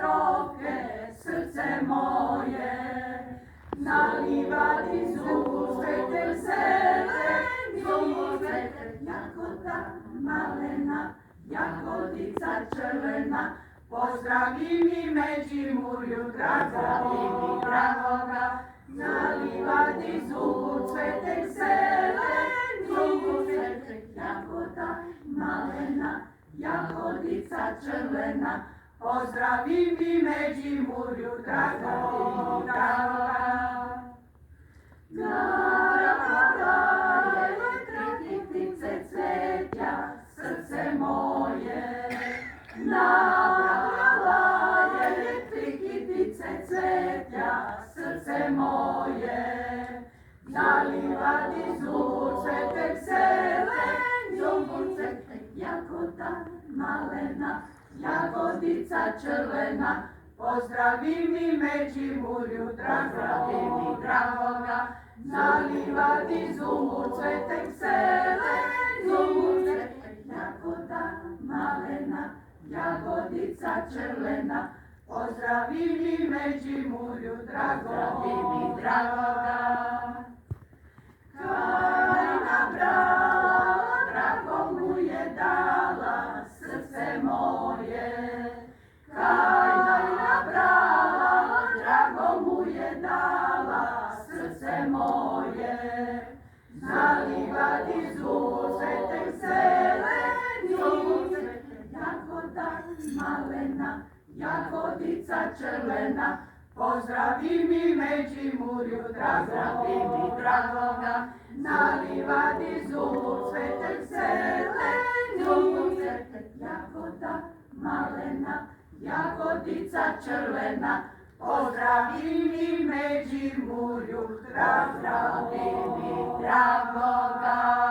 kropke, srce moje. Nalivati zub svete zeleni, jagoda malena, jagodica červena. Pozdravi mi Međimurju dragoga, nalivati zub svete zeleni, jagoda malena, jagodica červena. Pozdravi mi Međimurju dragoga. Srce moje, nabrala je trikitice cvetja, srce moje, nalivati zub svetek zeleni, jagoda malena, jagodica červena. Pozdravi mi Međimurju dragoga, nalivati zub svetek zeleni, jagoda malena, jagodica červena. Pozdravi mi Međimurju dragoga. Kaj nabrala, drago mu je dala, srce moje. Kaj nabrala, drago mu je dala, srce moje. Nalivati zub svetek zeleni, jagoda malena, jagodica červena. Pozdravi mi Međimurju dragoga, nalivati zub svetek zeleni, jagoda malena, jagodica červena. Pozdravi mi Međimurju dragoga.